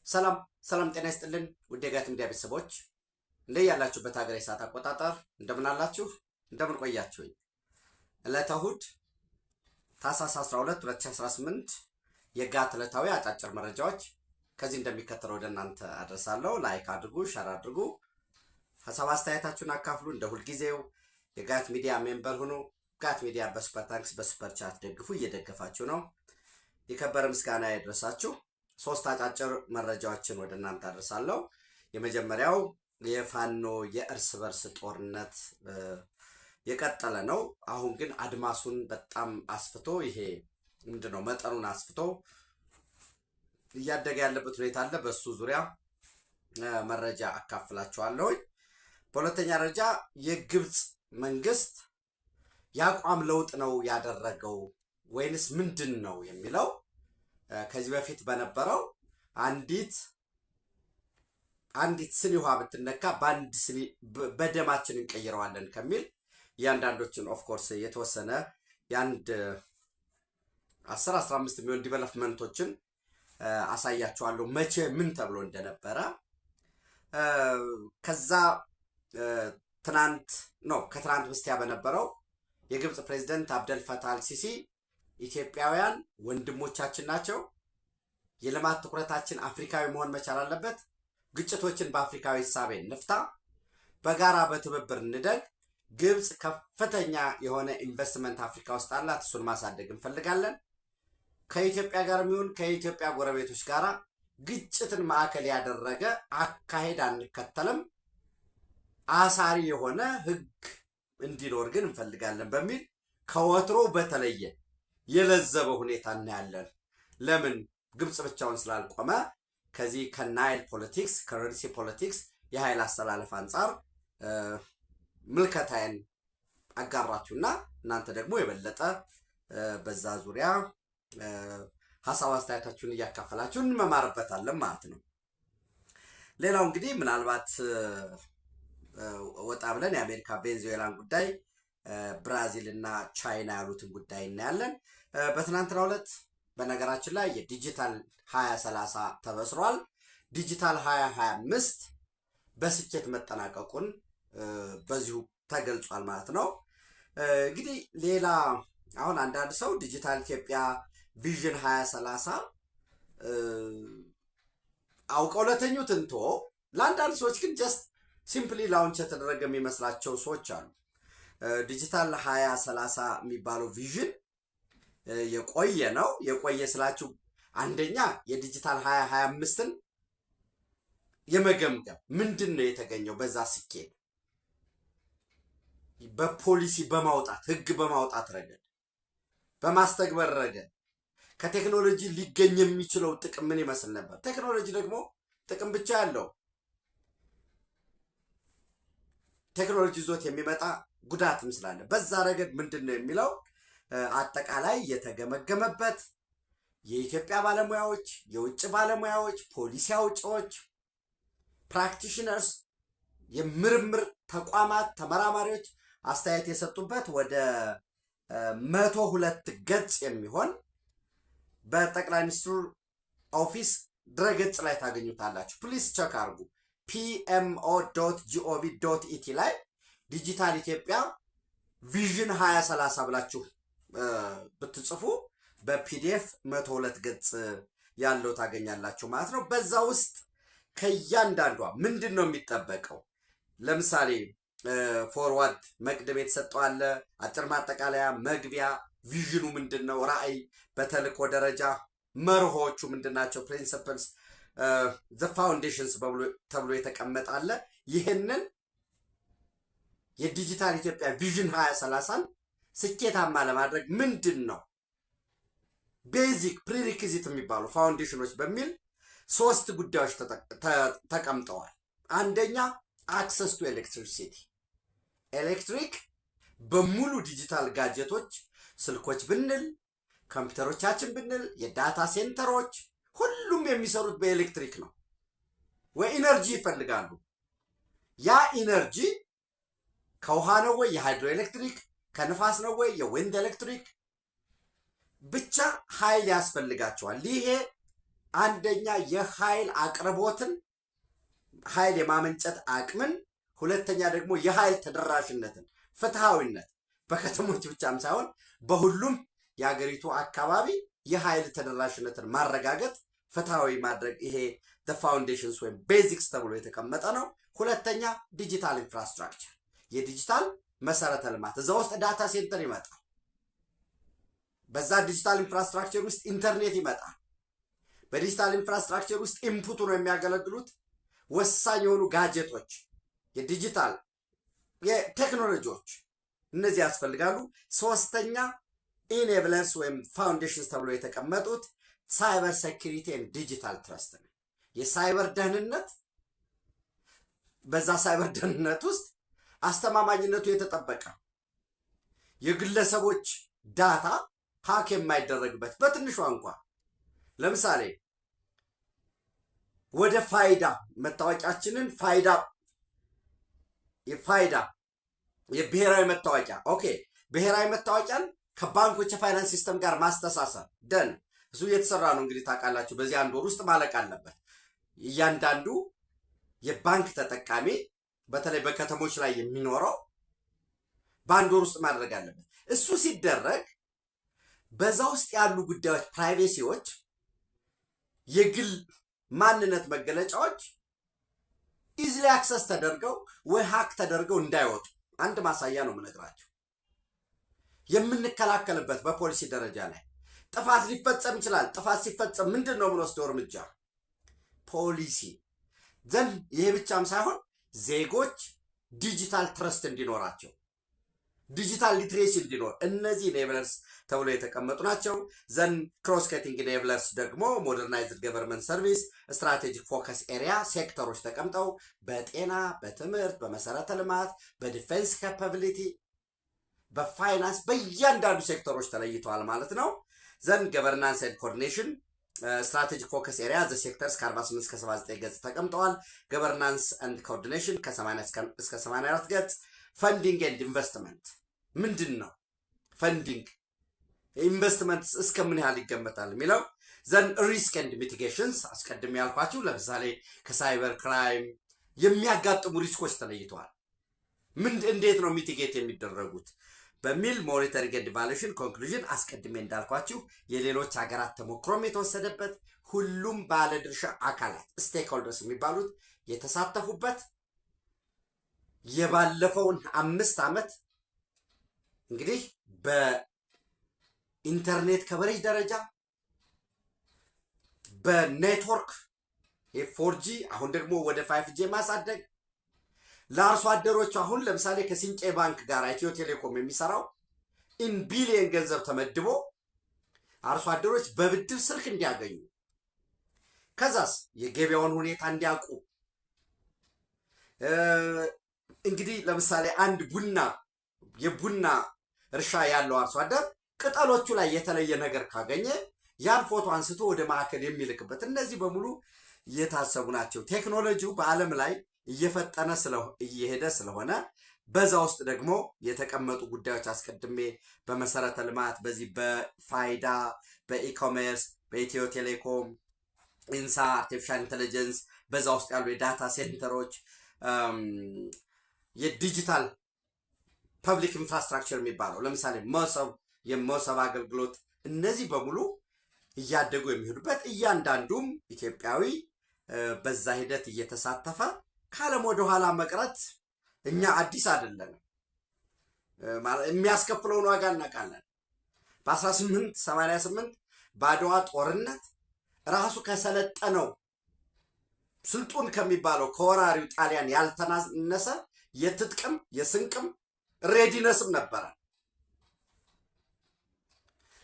ሰላም ሰላም ጤና ይስጥልን ውድ የጋት ሚዲያ ቤተሰቦች እንደያላችሁበት ሀገር የሰዓት አቆጣጠር እንደምን አላችሁ? እንደምን ቆያችሁኝ? ዕለተ እሑድ ታኅሳስ 12 2018 የጋት ዕለታዊ አጫጭር መረጃዎች ከዚህ እንደሚከተለው ወደ እናንተ አድርሳለሁ። ላይክ አድርጉ፣ ሸር አድርጉ፣ ሀሳብ አስተያየታችሁን አካፍሉ። እንደ ሁልጊዜው የጋት ሚዲያ ሜምበር ሁኑ። ጋት ሚዲያ በሱፐር ታንክስ በሱፐር ቻት ደግፉ። እየደገፋችሁ ነው፣ የከበረ ምስጋና ይድረሳችሁ። ሶስት አጫጭር መረጃዎችን ወደ እናንተ አድርሳለሁ። የመጀመሪያው የፋኖ የእርስ በርስ ጦርነት የቀጠለ ነው። አሁን ግን አድማሱን በጣም አስፍቶ ይሄ ምንድነው መጠኑን አስፍቶ እያደገ ያለበት ሁኔታ አለ። በሱ ዙሪያ መረጃ አካፍላችኋለሁ። በሁለተኛ ደረጃ የግብፅ መንግስት የአቋም ለውጥ ነው ያደረገው ወይንስ ምንድን ነው የሚለው ከዚህ በፊት በነበረው አንዲት ስኒ ውሃ ብትነካ በአንድ ስኒ በደማችን እንቀይረዋለን ከሚል እያንዳንዶችን ኦፍኮርስ የተወሰነ የአንድ 10-15 የሚሆን ዲቨሎፕመንቶችን አሳያቸዋለሁ መቼ ምን ተብሎ እንደነበረ። ከዛ ከትናንት በስቲያ በነበረው የግብፅ ፕሬዝደንት አብደል ፈታህ አልሲሲ ኢትዮጵያውያን ወንድሞቻችን ናቸው፣ የልማት ትኩረታችን አፍሪካዊ መሆን መቻል አለበት፣ ግጭቶችን በአፍሪካዊ እሳቤ እንፍታ፣ በጋራ በትብብር እንደግ፣ ግብፅ ከፍተኛ የሆነ ኢንቨስትመንት አፍሪካ ውስጥ አላት፣ እሱን ማሳደግ እንፈልጋለን፣ ከኢትዮጵያ ጋር የሚሆን ከኢትዮጵያ ጎረቤቶች ጋር ግጭትን ማዕከል ያደረገ አካሄድ አንከተልም፣ አሳሪ የሆነ ህግ እንዲኖር ግን እንፈልጋለን በሚል ከወትሮ በተለየ የለዘበ ሁኔታ እናያለን። ለምን? ግብፅ ብቻውን ስላልቆመ ከዚህ ከናይል ፖለቲክስ ከረድሲ ፖለቲክስ የኃይል አስተላለፍ አንጻር ምልከታዬን አጋራችሁና እናንተ ደግሞ የበለጠ በዛ ዙሪያ ሀሳብ አስተያየታችሁን እያካፈላችሁ እንመማርበታለን ማለት ነው። ሌላው እንግዲህ ምናልባት ወጣ ብለን የአሜሪካ ቬንዙዌላን ጉዳይ ብራዚል እና ቻይና ያሉትን ጉዳይ እናያለን። በትናንትናው ዕለት በነገራችን ላይ የዲጂታል 2030 ተበስሯል። ዲጂታል 2025 በስኬት መጠናቀቁን በዚሁ ተገልጿል ማለት ነው። እንግዲህ ሌላ አሁን አንዳንድ ሰው ዲጂታል ኢትዮጵያ ቪዥን 2030 አውቀው ለተኙት እንቶ ለአንዳንድ ሰዎች ግን ጀስት ሲምፕሊ ላውንች የተደረገ የሚመስላቸው ሰዎች አሉ። ዲጂታል 2030 የሚባለው ቪዥን የቆየ ነው። የቆየ ስላችሁ አንደኛ የዲጂታል 2025ን የመገምገም ምንድን ነው የተገኘው በዛ ስኬት በፖሊሲ በማውጣት ህግ በማውጣት ረገድ በማስተግበር ረገድ ከቴክኖሎጂ ሊገኝ የሚችለው ጥቅም ምን ይመስል ነበር? ቴክኖሎጂ ደግሞ ጥቅም ብቻ ያለው ቴክኖሎጂ ዞት የሚመጣ ጉዳትም ስላለ በዛ ረገድ ምንድን ነው የሚለው አጠቃላይ የተገመገመበት የኢትዮጵያ ባለሙያዎች፣ የውጭ ባለሙያዎች፣ ፖሊሲ አውጪዎች፣ ፕራክቲሽነርስ፣ የምርምር ተቋማት ተመራማሪዎች አስተያየት የሰጡበት ወደ 102 ገጽ የሚሆን በጠቅላይ ሚኒስትሩ ኦፊስ ድረገጽ ላይ ታገኙታላችሁ። ፕሊስ ቸክ አድርጉ። pmo.gov.et ላይ ዲጂታል ኢትዮጵያ ቪዥን 2030 ብላችሁ ብትጽፉ በፒዲኤፍ 102 ገጽ ያለው ታገኛላችሁ ማለት ነው። በዛ ውስጥ ከእያንዳንዷ ምንድን ነው የሚጠበቀው? ለምሳሌ ፎርዋርድ መቅደም የተሰጠው አለ፣ አጭር ማጠቃለያ፣ መግቢያ፣ ቪዥኑ ምንድን ነው፣ ራዕይ፣ በተልእኮ ደረጃ መርሆቹ ምንድናቸው፣ ፕሪንሲፕልስ፣ ዘ ፋውንዴሽንስ ተብሎ የተቀመጠ አለ። ይህንን የዲጂታል ኢትዮጵያ ቪዥን 2030ን ስኬታማ ለማድረግ ምንድን ነው ቤዚክ ፕሪሪኪዚት የሚባሉ ፋውንዴሽኖች በሚል 3 ጉዳዮች ተቀምጠዋል። አንደኛ አክሰስ ቱ ኤሌክትሪሲቲ፣ ኤሌክትሪክ በሙሉ ዲጂታል ጋጀቶች ስልኮች ብንል ኮምፒውተሮቻችን ብንል የዳታ ሴንተሮች ሁሉም የሚሰሩት በኤሌክትሪክ ነው ወይ ኢነርጂ ይፈልጋሉ። ያ ኢነርጂ ከውሃ ነው ወይ የሃይድሮ ኤሌክትሪክ፣ ከንፋስ ነው ወይ የዊንድ ኤሌክትሪክ፣ ብቻ ኃይል ያስፈልጋቸዋል። ይሄ አንደኛ የኃይል አቅርቦትን ኃይል የማመንጨት አቅምን፣ ሁለተኛ ደግሞ የኃይል ተደራሽነትን ፍትሃዊነት በከተሞች ብቻም ሳይሆን በሁሉም የሀገሪቱ አካባቢ የኃይል ተደራሽነትን ማረጋገጥ ፍትሃዊ ማድረግ ይሄ ፋውንዴሽንስ ወይም ቤዚክስ ተብሎ የተቀመጠ ነው። ሁለተኛ ዲጂታል ኢንፍራስትራክቸር የዲጂታል መሰረተ ልማት እዛ ውስጥ ዳታ ሴንተር ይመጣል። በዛ ዲጂታል ኢንፍራስትራክቸር ውስጥ ኢንተርኔት ይመጣል። በዲጂታል ኢንፍራስትራክቸር ውስጥ ኢንፑቱ ነው የሚያገለግሉት ወሳኝ የሆኑ ጋጀቶች፣ የዲጂታል የቴክኖሎጂዎች እነዚህ ያስፈልጋሉ። ሶስተኛ ኢኔብለርስ ወይም ፋውንዴሽንስ ተብሎ የተቀመጡት ሳይበር ሴኩሪቲ ኤንድ ዲጂታል ትረስት ነው። የሳይበር ደህንነት በዛ ሳይበር ደህንነት ውስጥ አስተማማኝነቱ የተጠበቀ የግለሰቦች ዳታ ሀክ የማይደረግበት በትንሿ እንኳ ለምሳሌ ወደ ፋይዳ መታወቂያችንን ፋይዳ የብሔራዊ መታወቂያ ብሔራዊ መታወቂያን ከባንኮች የፋይናንስ ሲስተም ጋር ማስተሳሰር ደን እሱ እየተሰራ ነው። እንግዲህ ታውቃላችሁ በዚህ አንድ ወር ውስጥ ማለቅ አለበት። እያንዳንዱ የባንክ ተጠቃሚ በተለይ በከተሞች ላይ የሚኖረው በአንድ ወር ውስጥ ማድረግ አለበት። እሱ ሲደረግ በዛ ውስጥ ያሉ ጉዳዮች ፕራይቬሲዎች፣ የግል ማንነት መገለጫዎች ኢዝሊ አክሰስ ተደርገው ወይ ሀክ ተደርገው እንዳይወጡ አንድ ማሳያ ነው የምነግራቸው። የምንከላከልበት በፖሊሲ ደረጃ ላይ ጥፋት ሊፈጸም ይችላል። ጥፋት ሲፈጸም ምንድን ነው የምንወስደው እርምጃ? ፖሊሲ ዘንድ ይሄ ብቻም ሳይሆን ዜጎች ዲጂታል ትረስት እንዲኖራቸው፣ ዲጂታል ሊትሬሲ እንዲኖር እነዚህ ኢኔብለርስ ተብሎ የተቀመጡ ናቸው። ዘን ክሮስ ከቲንግ ኢኔብለርስ ደግሞ ሞደርናይዝድ ገቨርንመንት ሰርቪስ ስትራቴጂክ ፎከስ ኤሪያ ሴክተሮች ተቀምጠው በጤና፣ በትምህርት፣ በመሰረተ ልማት፣ በዲፌንስ ካፓቢሊቲ፣ በፋይናንስ በእያንዳንዱ ሴክተሮች ተለይተዋል ማለት ነው። ዘን ገቨርናንስ ኤንድ ኮኦርዲኔሽን ስትራቴጂክ ፎከስ ኤሪያ ዘ ሴክተርስ ከ48 እስከ 79 ገጽ ተቀምጠዋል። ገቨርናንስ ኤንድ ኮኦርዲኔሽን ከ80 እስከ 84 ገጽ። ፈንዲንግ ኤንድ ኢንቨስትመንት ምንድን ነው? ፈንዲንግ ኢንቨስትመንት እስከ ምን ያህል ይገመታል የሚለው። ዘን ሪስክ ኤንድ ሚቲጌሽንስ አስቀድሜ ያልኳችሁ ለምሳሌ ከሳይበር ክራይም የሚያጋጥሙ ሪስኮች ተለይተዋል። እንዴት ነው ሚቲጌት የሚደረጉት በሚል ሞኒተሪንግ ኤንድ ኢቫሉዌሽን ኮንክሉዥን አስቀድሜ እንዳልኳችሁ የሌሎች ሀገራት ተሞክሮም የተወሰደበት ሁሉም ባለድርሻ አካላት ስቴክሆልደርስ የሚባሉት የተሳተፉበት የባለፈውን 5 ዓመት እንግዲህ በኢንተርኔት ከቨሬጅ ደረጃ በኔትወርክ የ4G አሁን ደግሞ ወደ 5G ማሳደግ ለአርሶ አደሮች አሁን ለምሳሌ ከሲንቄ ባንክ ጋር ኢትዮ ቴሌኮም የሚሰራው ኢን ቢሊየን ገንዘብ ተመድቦ አርሶ አደሮች በብድር ስልክ እንዲያገኙ ከዛስ የገበያውን ሁኔታ እንዲያውቁ እንግዲህ ለምሳሌ አንድ የቡና እርሻ ያለው አርሶ አደር ቅጠሎቹ ላይ የተለየ ነገር ካገኘ ያን ፎቶ አንስቶ ወደ ማዕከል የሚልክበት እነዚህ በሙሉ እየታሰቡ ናቸው። ቴክኖሎጂው በዓለም ላይ እየፈጠነ እየሄደ ስለሆነ በዛ ውስጥ ደግሞ የተቀመጡ ጉዳዮች አስቀድሜ በመሰረተ ልማት በዚህ በፋይዳ፣ በኢኮሜርስ፣ በኢትዮ ቴሌኮም፣ ኢንሳ፣ አርቲፊሻል ኢንቴሊጀንስ በዛ ውስጥ ያሉ የዳታ ሴንተሮች፣ የዲጂታል ፐብሊክ ኢንፍራስትራክቸር የሚባለው ለምሳሌ የመሶብ አገልግሎት እነዚህ በሙሉ እያደጉ የሚሄዱበት እያንዳንዱም ኢትዮጵያዊ በዛ ሂደት እየተሳተፈ ካለም ወደ ኋላ መቅረት እኛ አዲስ አይደለም። የሚያስከፍለውን ዋጋ እናውቃለን። በ1888 በአድዋ ጦርነት ራሱ ከሰለጠነው ስልጡን ከሚባለው ከወራሪው ጣሊያን ያልተናነሰ የትጥቅም የስንቅም ሬዲነስም ነበረ።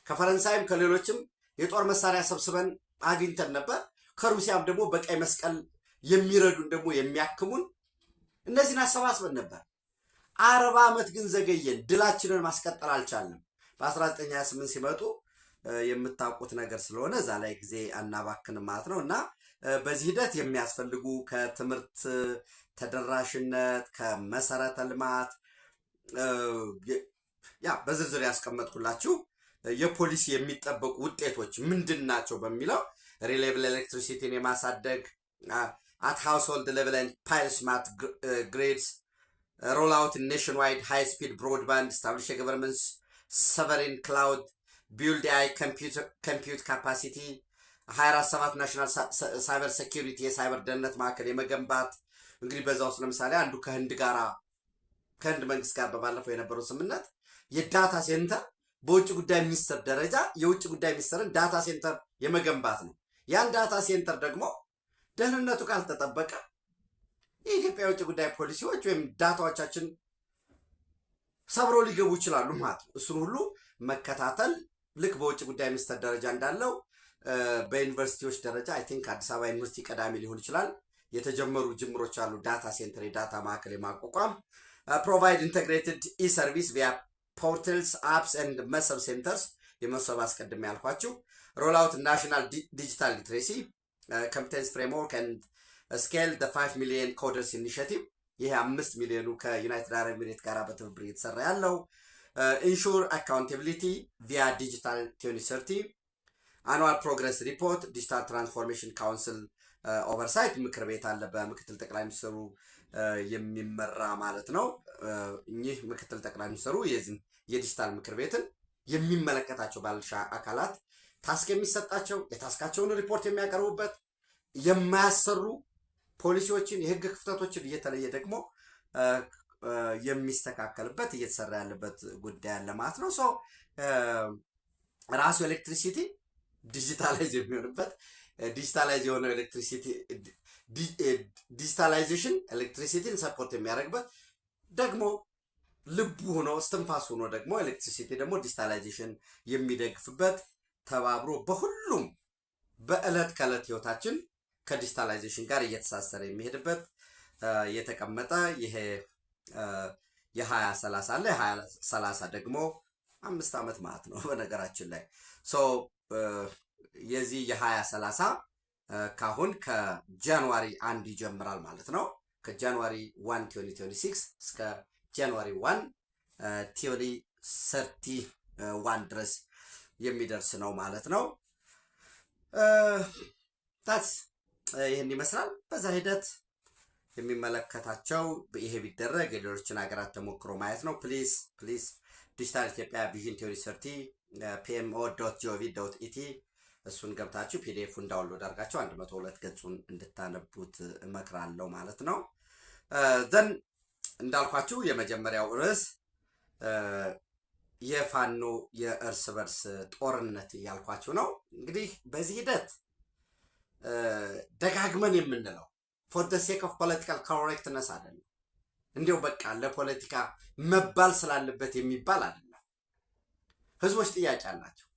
ከፈረንሳይም ከሌሎችም የጦር መሳሪያ ሰብስበን አግኝተን ነበር። ከሩሲያም ደግሞ በቀይ መስቀል የሚረዱን ደግሞ የሚያክሙን እነዚህን አሰባስበን ነበር። 40 ዓመት ግን ዘገየን። ድላችንን ማስቀጠል አልቻልንም። በ1928 ሲመጡ የምታውቁት ነገር ስለሆነ እዛ ላይ ጊዜ አናባክንም ማለት ነው። እና በዚህ ሂደት የሚያስፈልጉ ከትምህርት ተደራሽነት ከመሰረተ ልማት በዝርዝር ያስቀመጥኩላችሁ የፖሊሲ የሚጠበቁ ውጤቶች ምንድን ናቸው በሚለው ሪሌብል ኤሌክትሪሲቲን የማሳደግ at household level and pilot smart grids, roll out nationwide high-speed broadband, establish a government's sovereign cloud, build AI compute capacity, 24/7 ናሽናል ሳይበር ሴኩሪቲ የሳይበር ደህንነት ማዕከል የመገንባት እንግዲህ በዛ ውስጥ ለምሳሌ አንዱ ከህንድ መንግስት ጋር በባለፈው የነበረው ስምምነት የዳታ ሴንተር በውጭ ጉዳይ ሚኒስትር ደረጃ የውጭ ጉዳይ ሚኒስትርን ዳታ ሴንተር የመገንባት ነው። ያን ዳታ ሴንተር ደግሞ ደህንነቱ ካልተጠበቀ የኢትዮጵያ የውጭ ጉዳይ ፖሊሲዎች ወይም ዳታዎቻችን ሰብሮ ሊገቡ ይችላሉ ማለት ነው። እሱን ሁሉ መከታተል ልክ በውጭ ጉዳይ ሚኒስትር ደረጃ እንዳለው በዩኒቨርሲቲዎች ደረጃ አይ ቲንክ አዲስ አበባ ዩኒቨርሲቲ ቀዳሚ ሊሆን ይችላል የተጀመሩ ጅምሮች አሉ። ዳታ ሴንተር የዳታ ማዕከል የማቋቋም ፕሮቫይድ ኢንተግሬትድ ኢ-ሰርቪስ ቪያ ፖርታልስ አፕስ ኤንድ መሰብ ሴንተርስ የመሰብ አስቀድሜ ያልኳችሁ ሮል አውት ናሽናል ዲጂታል ሊትሬሲ ኮምፒተንስ ፍሬምወርክ ኤንድ ስኬል ደ 5 ሚሊዮን ኮደርስ ኢኒሺቲቭ ይሄ 5 ሚሊዮኑ ከዩናይትድ አረብ ኤሚሬት ጋር በትብብር እየተሰራ ያለው ኢንሹር አካውንታቢሊቲ ቪያ ዲጂታል 2030 አኑዋል ፕሮግረስ ሪፖርት ዲጂታል ትራንስፎርሜሽን ካውንስል ኦቨርሳይት ምክር ቤት አለ በምክትል ጠቅላይ ሚኒስትሩ የሚመራ ማለት ነው። እኚህ ምክትል ጠቅላይ ሚኒስትሩ የዲጂታል ምክር ቤትን የሚመለከታቸው ባለድርሻ አካላት ታስክ የሚሰጣቸው የታስካቸውን ሪፖርት የሚያቀርቡበት የማያሰሩ ፖሊሲዎችን የህግ ክፍተቶችን እየተለየ ደግሞ የሚስተካከልበት እየተሰራ ያለበት ጉዳይ አለ ማለት ነው። ሶ ራሱ ኤሌክትሪሲቲ ዲጂታላይዝ የሚሆንበት ዲጂታላይዝ የሆነው ኤሌክትሪሲቲ ዲጂታላይዜሽን ኤሌክትሪሲቲን ሰፖርት የሚያደርግበት ደግሞ ልቡ ሆኖ እስትንፋስ ሆኖ ደግሞ ኤሌክትሪሲቲ ደግሞ ዲጂታላይዜሽን የሚደግፍበት ተባብሮ በሁሉም በእለት ከእለት ህይወታችን ከዲጂታላይዜሽን ጋር እየተሳሰረ የሚሄድበት የተቀመጠ ይሄ የ2030 አለ። የ2030 ደግሞ 5 ዓመት ማለት ነው በነገራችን ላይ ሶ የዚህ የ2030 ካሁን ከጃንዋሪ 1 ይጀምራል ማለት ነው። ከጃንዋሪ 1 2026 እስከ ጃንዋሪ 1 2031 ድረስ የሚደርስ ነው ማለት ነው። ታስ ይህን ይመስላል። በዛ ሂደት የሚመለከታቸው ይሄ ቢደረግ የሌሎችን ሀገራት ተሞክሮ ማየት ነው። ፕሊዝ ዲጂታል ኢትዮጵያ ቪዥን 2030 pmo.gov.et እሱን ገብታችሁ ፒዲኤፉን ዳውንሎድ አድርጋችሁ 102 ገጹን እንድታነቡት እመክራለሁ ማለት ነው። ዘን እንዳልኳችሁ የመጀመሪያው ርዕስ የፋኖ የእርስ በርስ ጦርነት እያልኳችሁ ነው። እንግዲህ በዚህ ሂደት ደጋግመን የምንለው for the sake of political correctness አይደለም። እንዲያው በቃ ለፖለቲካ መባል ስላለበት የሚባል አይደለም። ህዝቦች ጥያቄ አላቸው።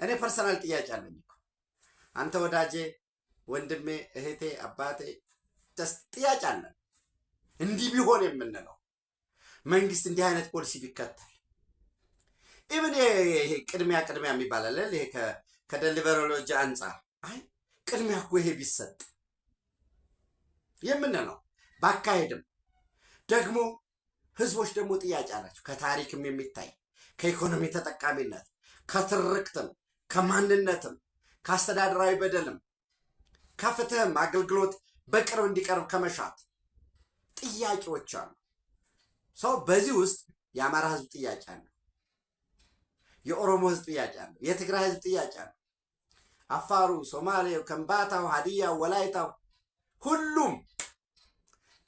እኔ ፐርሰናል ጥያቄ አለኝ እኮ አንተ ወዳጄ፣ ወንድሜ፣ እህቴ፣ አባቴ ጥያቄ አለን። እንዲህ ቢሆን የምንለው መንግስት እንዲህ አይነት ፖሊሲ ቢከተል ኢቭን ይሄ ቅድሚያ የሚባል አለ። ይሄ ከዴሊቨሮሎጂ አንጻር አይ ቅድሚያ እኮ ይሄ ቢሰጥ የምንለው ባካሄድም ደግሞ ህዝቦች ደግሞ ጥያቄ አላቸው። ከታሪክም የሚታይ ከኢኮኖሚ ተጠቃሚነት ከትርክትም ከማንነትም ከአስተዳደራዊ በደልም ከፍትህም አገልግሎት በቅርብ እንዲቀርብ ከመሻት ጥያቄዎች አሉ። ሰው በዚህ ውስጥ የአማራ ህዝብ ጥያቄ አለ፣ የኦሮሞ ህዝብ ጥያቄ አለ፣ የትግራይ ህዝብ ጥያቄ አለ፣ አፋሩ፣ ሶማሌው፣ ከምባታው፣ ሀዲያው፣ ወላይታው ሁሉም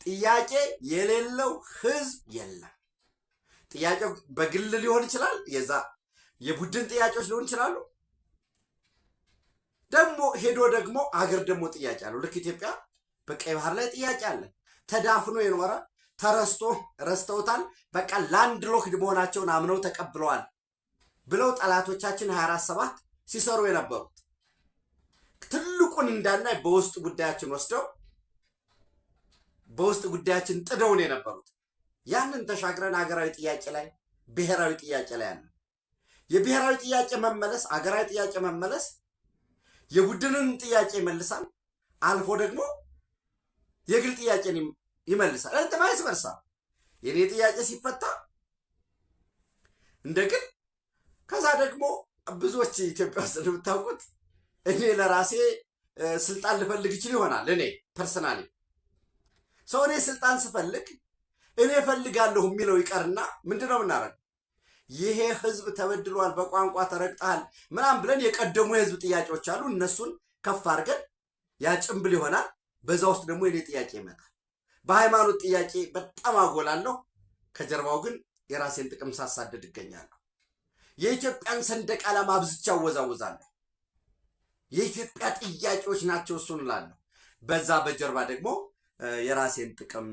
ጥያቄ የሌለው ህዝብ የለም። ጥያቄው በግል ሊሆን ይችላል፣ የዛ የቡድን ጥያቄዎች ሊሆን ይችላሉ። ደግሞ ሄዶ ደግሞ አገር ደግሞ ጥያቄ አለው። ልክ ኢትዮጵያ በቀይ ባህር ላይ ጥያቄ አለ። ተዳፍኖ የኖረ ረስተውታል። በቃ ላንድ ሎክድ መሆናቸውን አምነው ተቀብለዋል ብለው ጠላቶቻችን 24/7 ሲሰሩ የነበሩት ትልቁን እንዳናይ በውስጥ ጉዳያችን ወስደው በውስጥ ጉዳያችን ጥደውን የነበሩት ያንን ተሻግረን ሀገራዊ ጥያቄ ላይ ብሔራዊ ጥያቄ ላይ አለ። የብሔራዊ ጥያቄ መመለስ፣ ሀገራዊ ጥያቄ መመለስ የቡድንን ጥያቄ ይመልሳል፣ አልፎ ደግሞ የግል ጥያቄን ይመልሳል። ቫይስ ቨርሳ የኔ ጥያቄ ሲፈታ እንደ ግል ከዛ ደግሞ ብዙዎች ኢትዮጵያ ውስጥ እንደምታውቁት እኔ ለራሴ ስልጣን ልፈልግ ይችል ይሆናል። እኔ ፐርሰናሊ ሰው እኔ ስልጣን ስፈልግ እኔ እፈልጋለሁ የሚለው ይቀርና ምንድነው የምናደርገው? ይሄ ህዝብ ተበድሏል፣ በቋንቋ ተረግጠሃል ምናምን ብለን የቀደሙ የህዝብ ጥያቄዎች አሉ። እነሱን ከፍ አድርገን ያጭምብል ይሆናል። በዛ ውስጥ ደግሞ የኔ ጥያቄ ይመጣል። በሃይማኖት ጥያቄ በጣም አጎላለሁ። ከጀርባው ግን የራሴን ጥቅም ሳሳደድ እገኛለሁ። የኢትዮጵያን ሰንደቅ ዓላማ አብዝቻ አወዛውዛለሁ። የኢትዮጵያ ጥያቄዎች ናቸው እሱን እላለሁ። በዛ በጀርባ ደግሞ የራሴን ጥቅም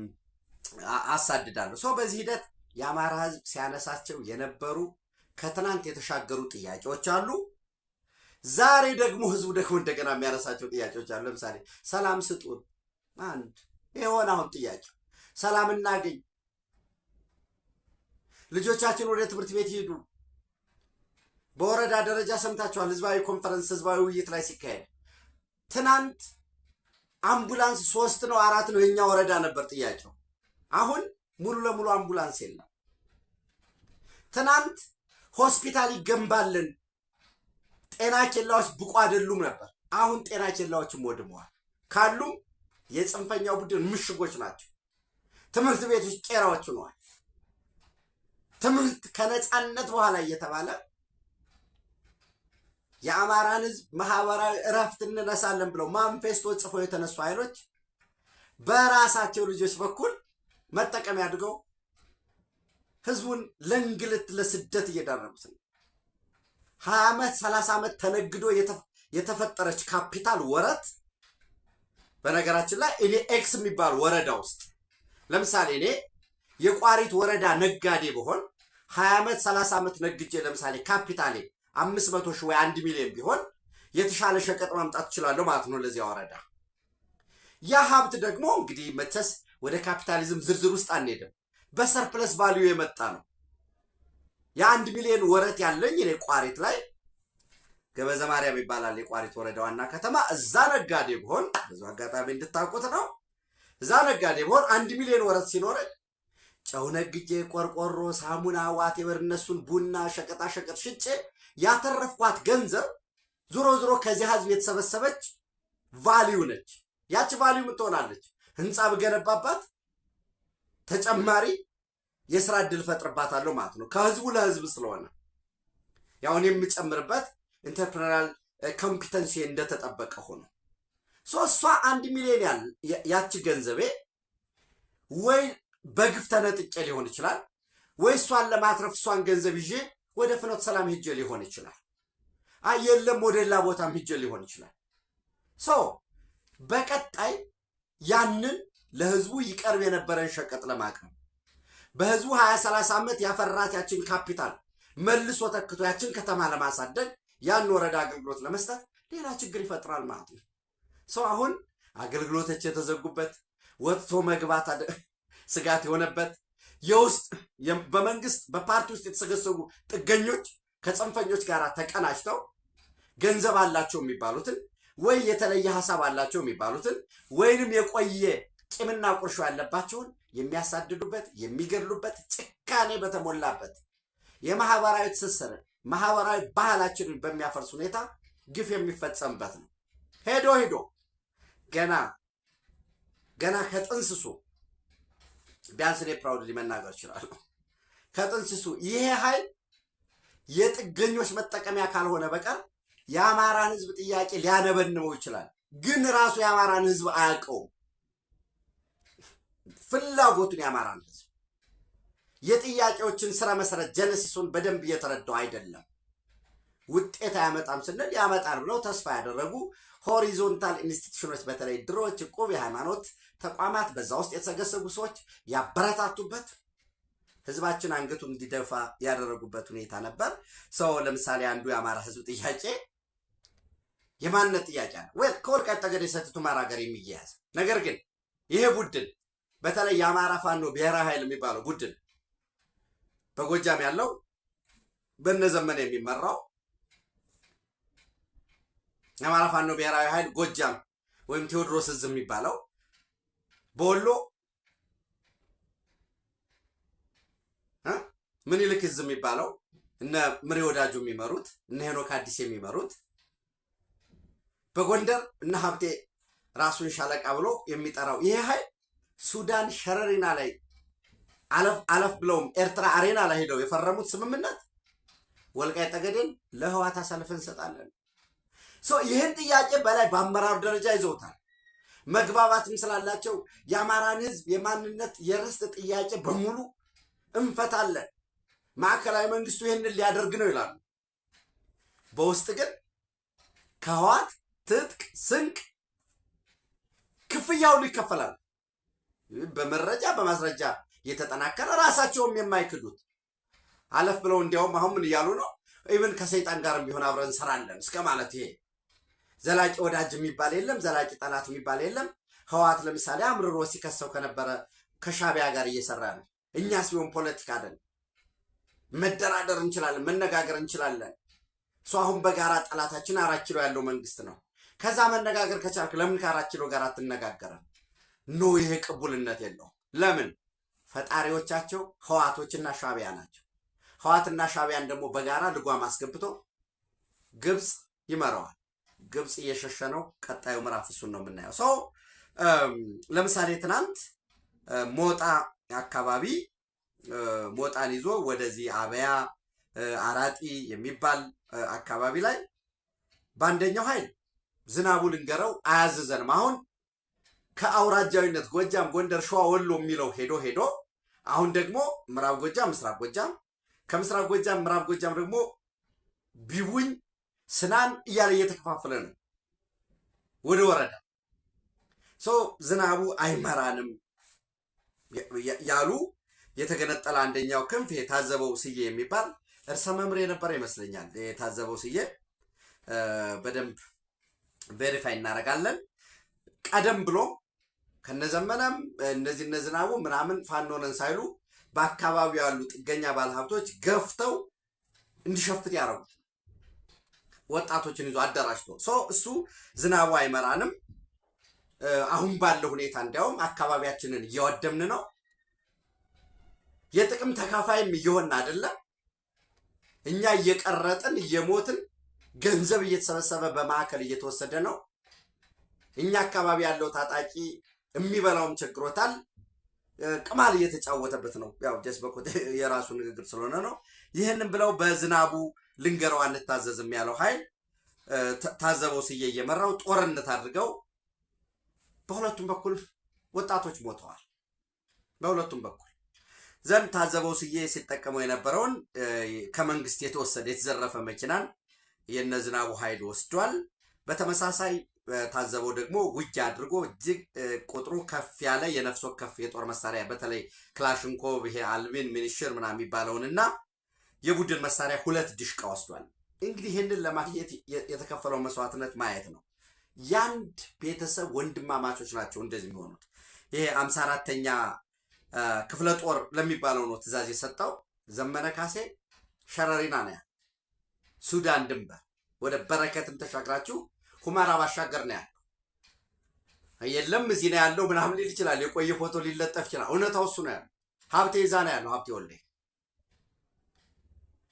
አሳድዳለሁ። ሰው በዚህ ሂደት የአማራ ህዝብ ሲያነሳቸው የነበሩ ከትናንት የተሻገሩ ጥያቄዎች አሉ። ዛሬ ደግሞ ህዝቡ ደግሞ እንደገና የሚያነሳቸው ጥያቄዎች አሉ። ለምሳሌ ሰላም ስጡን፣ አንድ የሆነ አሁን ጥያቄው ሰላም እናገኝ፣ ልጆቻችን ወደ ትምህርት ቤት ይሄዱ። በወረዳ ደረጃ ሰምታችኋል። ህዝባዊ ኮንፈረንስ፣ ህዝባዊ ውይይት ላይ ሲካሄድ ትናንት አምቡላንስ 3 ነው 4 ነው የኛ ወረዳ ነበር ጥያቄው። አሁን ሙሉ ለሙሉ አምቡላንስ የለም። ትናንት ሆስፒታል ይገንባልን፣ ጤና ኬላዎች ብቁ አይደሉም ነበር። አሁን ጤና ኬላዎችም ወድመዋል። ካሉም የጽንፈኛው ቡድን ምሽጎች ናቸው። ትምህርት ቤቶች ቄራዎች ሆነዋል። ትምህርት ከነጻነት በኋላ እየተባለ የአማራን ህዝብ ማህበራዊ እረፍት እንነሳለን ብለው ማንፌስቶ ጽፈው የተነሱ ኃይሎች በራሳቸው ልጆች በኩል መጠቀሚያ አድርገው ህዝቡን ለእንግልት ለስደት እየዳረጉት ነው። 20 ዓመት 30 ዓመት ተነግዶ የተፈጠረች ካፒታል ወረት። በነገራችን ላይ እኔ ኤክስ የሚባል ወረዳ ውስጥ ለምሳሌ እኔ የቋሪት ወረዳ ነጋዴ በሆን 20 ዓመት 30 ዓመት ነግጄ ለምሳሌ ካፒታሌ 500 ሺህ ወይ 1 ሚሊዮን ቢሆን የተሻለ ሸቀጥ ማምጣት እችላለሁ ማለት ነው ለዚያ ወረዳ። ያ ሀብት ደግሞ እንግዲህ መቸስ ወደ ካፒታሊዝም ዝርዝር ውስጥ አንሄድም፣ በሰርፕለስ ቫልዩ የመጣ ነው። የ1 ሚሊዮን ወረት ያለኝ እኔ ቋሪት ላይ ገበዘ ማርያም ይባላል የቋሪት ወረዳ ዋና ከተማ። እዛ ነጋዴ ብሆን ብዙ አጋጣሚ እንድታውቁት ነው። እዛ ነጋዴ ብሆን 1 ሚሊዮን ወረት ሲኖር ጨው ነግጄ ቆርቆሮ፣ ሳሙና፣ ዋቴበር እነሱን ቡና፣ ሸቀጣ ሸቀጥ ሽጬ ያተረፍኳት ገንዘብ ዞሮ ዞሮ ከዚህ ህዝብ የተሰበሰበች ቫልዩ ነች። ያቺ ቫልዩ ምን ትሆናለች? ህንፃ ብገነባባት ተጨማሪ የስራ እድል ፈጥርባታለሁ ማለት ነው። ከህዝቡ ለህዝብ ስለሆነ ያው እኔ የምጨምርበት ኢንተርፕረናል ኮምፒተንሲ እንደተጠበቀ ሆኖ እሷ 1 ሚሊዮን ያቺ ገንዘቤ ወይ በግፍ ተነጥቄ ሊሆን ይችላል፣ ወይ እሷን ለማትረፍ እሷን ገንዘብ ይዤ ወደ ፍኖተ ሰላም ሄጄ ሊሆን ይችላል። የለም ወደ ሌላ ቦታም ሄጄ ሊሆን ይችላል። በቀጣይ ያንን ለህዝቡ ይቀርብ የነበረን ሸቀጥ ለማቅረብ በህዝቡ 20-30 ዓመት ያፈራት ያችን ካፒታል መልሶ ተክቶ ያችን ከተማ ለማሳደግ ያን ወረዳ አገልግሎት ለመስጠት ሌላ ችግር ይፈጥራል ማለት ነው። አሁን አገልግሎቶች የተዘጉበት ወጥቶ መግባት ስጋት የሆነበት የውስጥ በመንግስት በፓርቲ ውስጥ የተሰገሰጉ ጥገኞች ከጽንፈኞች ጋር ተቀናጅተው ገንዘብ አላቸው የሚባሉትን ወይ የተለየ ሐሳብ አላቸው የሚባሉትን ወይንም የቆየ ቂምና ቁርሾ ያለባቸውን የሚያሳድዱበት የሚገድሉበት ጭካኔ በተሞላበት የማህበራዊ ትስስር ማህበራዊ ባህላችንን በሚያፈርስ ሁኔታ ግፍ የሚፈጸምበት ነው። ሄዶ ገና ከጥንስሱ ቢያንስ እኔ ፕራውድሊ መናገር ይችላል። ከጥንስሱ ይሄ ኃይል የጥገኞች መጠቀሚያ ካልሆነ በቀር የአማራን ህዝብ ጥያቄ ሊያነበንበው ይችላል። ግን ራሱ የአማራን ህዝብ አያውቀውም። ፍላጎቱን የአማራን ህዝብ የጥያቄዎችን ስራ መሰረት ጀነሲሱን በደንብ እየተረዳው አይደለም። ውጤት አያመጣም ስንል ያመጣል ብለው ተስፋ ያደረጉ ሆሪዞንታል ኢንስቲትዩሽኖች በተለይ ድሮች፣ ዕቁብ፣ የሃይማኖት ተቋማት በዛ ውስጥ የተሰገሰጉ ሰዎች ያበረታቱበት ህዝባችን አንገቱን እንዲደፋ ያደረጉበት ሁኔታ ነበር። ለምሳሌ አንዱ የአማራ ህዝብ ጥያቄ የማንነት ጥያቄ ነው። ከወልቃይት ጠገዴ ሰቲት ሁመራ ጋር የሚያያዝ ነገር ግን ይሄ ቡድን በተለይ የአማራ ፋኖ ብሔራዊ ኃይል የሚባለው ቡድን በጎጃም ያለው በነዘመነ የሚመራው የአማራ ፋኖ ብሔራዊ ኃይል ጎጃም ወይም ቴዎድሮስ ዕዝ የሚባለው በወሎ ምኒልክ ዕዝ የሚባለው እነ ምሬ ወዳጆ የሚመሩት እነ ሄኖክ አዲስ የሚመሩት በጎንደር እነ ሀብቴ ራሱን ሻለቃ ብሎ የሚጠራው ይሄ ኃይል ሱዳን ሸረሪና ላይ አለፍ ብለውም ኤርትራ አሬና ላይ ሄደው የፈረሙት ስምምነት ወልቃይት ጠገዴን ለህዋት አሳልፈን እንሰጣለን። ይህን ጥያቄ በላይ በአመራሩ ደረጃ ይዘውታል። መግባባትም ስላላቸው የአማራን ህዝብ የማንነት የርስት ጥያቄ በሙሉ እንፈታለን፣ ማዕከላዊ መንግስቱ ይህንን ሊያደርግ ነው ይላሉ። በውስጥ ግን ከህዋት ትጥቅ ስንቅ ክፍያው ይከፈላል። በመረጃ በማስረጃ የተጠናከረ ራሳቸውም የማይክዱት አለፍ ብለው እንዲያውም አሁን ምን እያሉ ነው? ኢቭን ከሰይጣን ጋርም ቢሆን አብረን እንሰራለን እስከ ማለት። ይሄ ዘላቂ ወዳጅ የሚባል የለም፣ ዘላቂ ጠላት የሚባል የለም። ህወሓት ለምሳሌ አምርሮ ሲከሰው ከነበረ ከሻቢያ ጋር እየሰራ ነው። እኛ ሲሆን ፖለቲካ አይደል፣ መደራደር እንችላለን፣ መነጋገር እንችላለን። አሁን በጋራ ጠላታችን 4 ኪሎ ያለው መንግስት ነው። ከዛ መነጋገር ከቻልክ ለምን ከ4 ኪሎ ጋር አትነጋገረም? ኖ ይሄ ቅቡልነት የለው። ለምን? ፈጣሪዎቻቸው ህወሓቶችና ሻቢያ ናቸው። ህወሓትና ሻቢያን ደግሞ በጋራ ልጓም አስገብቶ ግብፅ ይመራዋል። ግብፅ እየሸሸ ነው። ቀጣዩ ምዕራፍ እሱን ነው የምናየው። ለምሳሌ ትናንት ሞጣ አካባቢ ሞጣን ይዞ ወደዚህ አበያ አራጢ የሚባል አካባቢ ላይ በአንደኛው ኃይል ዝናቡ ልንገረው አያዝዘንም። አሁን ከአውራጃዊነት ጎጃም፣ ጎንደር፣ ሸዋ፣ ወሎ የሚለው ሄዶ አሁን ደግሞ ምዕራብ ጎጃም፣ ምስራቅ ጎጃም፣ ከምስራቅ ጎጃም ምዕራብ ጎጃም ደግሞ ቢቡኝ፣ ስናን እያለ እየተከፋፈለ ነው ወደ ወረዳ። ዝናቡ አይመራንም ያሉ የተገነጠለ አንደኛው ክንፍ የታዘበው ስዬ የሚባል እርሰ መምሬ ነበር ይመስለኛል። የታዘበው ስዬ በደንብ ቬሪፋይ እናደርጋለን። ቀደም ብሎ ከነዘመነም እነዚህ እነዝናቡ ምናምን ፋኖነን ሳይሉ በአካባቢው ያሉ ጥገኛ ባለሀብቶች ገፍተው እንዲሸፍት ያደረጉት ወጣቶችን ይዞ አደራጅቶ እሱ ዝናቡ አይመራንም፣ አሁን ባለው ሁኔታ እንዲያውም አካባቢያችንን እያወደምን ነው፣ የጥቅም ተካፋይም እየሆን አይደለም፣ እኛ እየቀረጥን እየሞትን ገንዘብ እየተሰበሰበ በማዕከል እየተወሰደ ነው፣ እኛ አካባቢ ያለው ታጣቂ የሚበላውም ቸግሮታል፣ ቅማል እየተጫወተበት ነው። ያው ጀስ በኮት የራሱ ንግግር ስለሆነ ነው። ይህንን ብለው በዝናቡ ልንገረው አንታዘዝም ያለው ኃይል ታዘበው ስዬ እየመራው ጦርነት አድርገው በሁለቱም በኩል ወጣቶች ሞተዋል። በሁለቱም በኩል ዘንድ ታዘበው ስዬ ሲጠቀመው የነበረውን ከመንግስት የተወሰደ የተዘረፈ መኪናን የነዝናቡ ኃይል ወስዷል። በተመሳሳይ ታዘበው ደግሞ ውጊያ አድርጎ እጅግ ቁጥሩ ከፍ ያለ የነፍስ ወከፍ የጦር መሳሪያ በተለይ ክላሽንኮቭ ይሄ አልሚን ሚኒሽር ምናምን የሚባለውንና የቡድን መሳሪያ 2 ድሽቃ ወስዷል። እንግዲህ ይህንን ለማግኘት የተከፈለው መስዋዕትነት ማየት ነው። ያንድ ቤተሰብ ወንድማማቾች ናቸው እንደዚህ የሚሆኑት። ይሄ 54ኛ ክፍለ ጦር ለሚባለው ነው ትእዛዝ የሰጠው። ዘመነ ካሴ ሸረሪና ነው ሱዳን ድንበር ወደ በረከትም ተሻግራችሁ ሁመራ ባሻገር ነው ያለው። የለም እዚህ ነው ያለው ምናምን ሊል ይችላል። የቆየ ፎቶ ሊለጠፍ ይችላል። እውነታው እሱ ነው ያለው። ሀብቴ ይዛ ነው ያለው። ሀብቴ ወልዴ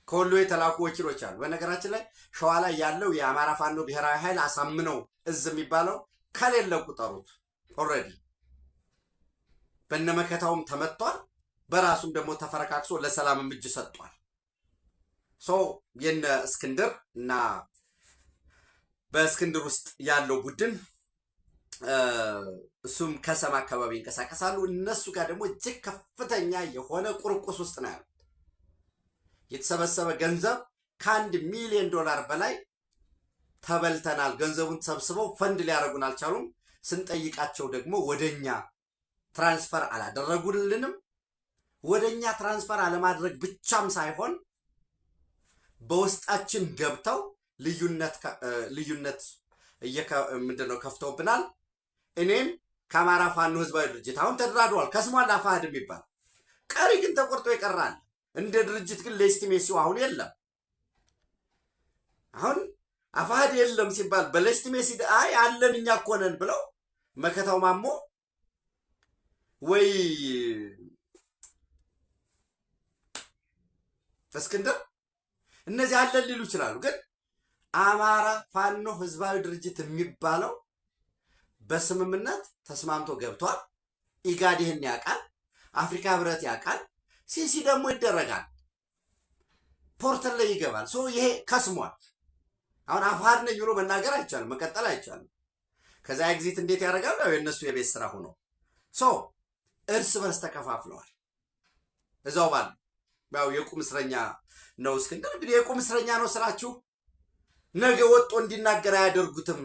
ከወሎ የተላኩ ወኪሎች አሉ። በነገራችን ላይ ሸዋ ላይ ያለው የአማራ ፋኖ ብሔራዊ ኃይል አሳምነው እዝ የሚባለው ከሌለ ቁጠሩት። ኦልሬዲ በነመከታውም ተመቷል። በራሱም ደግሞ ተፈረካክሶ ለሰላም እጅ ሰጥቷል። የነ እስክንድር እና በእስክንድር ውስጥ ያለው ቡድን እሱም ከሰም አካባቢ ይንቀሳቀሳሉ። እነሱ ጋር ደግሞ እጅግ ከፍተኛ የሆነ ቁርቁስ ውስጥ ነው ያሉት። የተሰበሰበ ገንዘብ ከ1 ሚሊዮን ዶላር በላይ ተበልተናል። ገንዘቡን ተሰብስበው ፈንድ ሊያደርጉን አልቻሉም። ስንጠይቃቸው ደግሞ ወደኛ ትራንስፈር አላደረጉልንም። ወደኛ ትራንስፈር አለማድረግ ብቻም ሳይሆን በውስጣችን ገብተው ልዩነት ምንድነው ከፍተውብናል። እኔም ከአማራ ፋኖ ህዝባዊ ድርጅት አሁን ተደራድሯል። ከስሟል አፋህድ የሚባል ቀሪ ግን ተቆርጦ ይቀራል። እንደ ድርጅት ግን ሌስቲሜሲው አሁን የለም። አሁን አፋህድ የለም ሲባል በሌስቲሜሲ አይ አለን እኛ እኮ ነን ብለው መከታው ማሞ ወይ እስክንድር እነዚህ አለን ሊሉ ይችላሉ። ግን አማራ ፋኖ ህዝባዊ ድርጅት የሚባለው በስምምነት ተስማምቶ ገብቷል። ኢጋድ ይህን ያውቃል። አፍሪካ ህብረት ያውቃል። ሲሲ ደግሞ ይደረጋል። ፖርተር ላይ ይገባል። ይሄ ከስሟል። አሁን አፋር ነኝ ብሎ መናገር አይቻልም፣ መቀጠል አይቻልም። ከዛ ኤግዚት እንዴት ያደርጋሉ? ያው የእነሱ የቤት ስራ ሆኖ እርስ በርስ ተከፋፍለዋል። እዛው ባል ያው የቁም እስረኛ ነው እስክንድር። እንግዲህ የቁም እስረኛ ነው ስላችሁ ነገ ወጦ እንዲናገር አያደርጉትም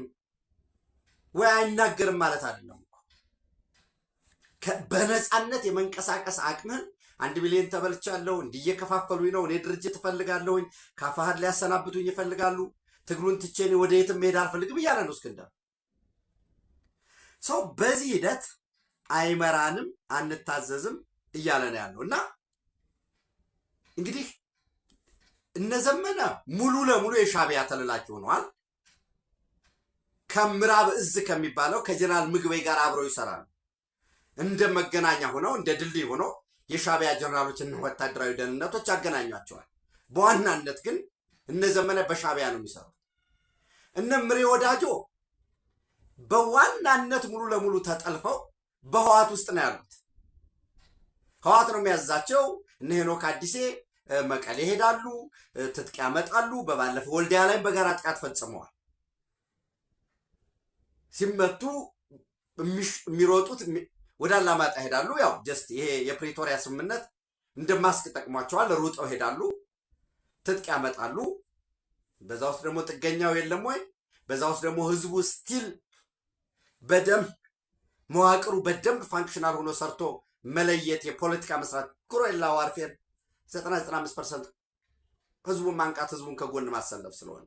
ወይ አይናገርም ማለት አይደለም። በነፃነት የመንቀሳቀስ አቅምን 1 ሚሊዮን ተበልቻለሁ፣ እንዲየከፋፈሉኝ ነው፣ እኔ ድርጅት እፈልጋለሁኝ፣ ከአፋሕድ ሊያሰናብቱኝ ይፈልጋሉ፣ ትግሉን ትቼ እኔ ወደ የትም መሄድ አልፈልግም እያለ ነው እስክንድር። በዚህ ሂደት አይመራንም አንታዘዝም እያለ ነው ያለው። እና እንግዲህ እነዘመነ ሙሉ ለሙሉ የሻዕቢያ ተለላኪ ሆነዋል። ከምዕራብ እዝ ከሚባለው ከጀነራል ምግበይ ጋር አብረው ይሰራሉ። እንደ መገናኛ ሆነው እንደ ድልድይ ሆነው የሻዕቢያ ጀነራሎችና ወታደራዊ ደህንነቶች ያገናኟቸዋል። በዋናነት ግን እነዘመነ በሻዕቢያ ነው የሚሰሩት። እነ ምሬ ወዳጆ በዋናነት ሙሉ ለሙሉ ተጠልፈው በህዋት ውስጥ ነው ያሉት። ህዋት ነው የሚያዛቸው። እነ ሄኖክ አዲሴ መቀሌ ሄዳሉ፣ ትጥቅ ያመጣሉ። በባለፈው ወልዲያ ላይ በጋራ ጥቃት ፈጽመዋል። ሲመቱ የሚሮጡት ወደ አላማጣ ሄዳሉ። ያው ጀስት ይሄ የፕሪቶሪያ ስምምነት እንደማስክ ጠቅሟቸዋል። ሩጠው ሄዳሉ፣ ትጥቅ ያመጣሉ። በዛ ውስጥ ደግሞ ጥገኛው የለም ወይ? በዛ ውስጥ ደግሞ ህዝቡ ስቲል በደንብ መዋቅሩ በደንብ ፋንክሽናል ሆኖ ሰርቶ መለየት የፖለቲካ መስራት ጉሬላ ዋርፌር 95% ህዝቡን ማንቃት ህዝቡን ከጎን ማሰለፍ ስለሆነ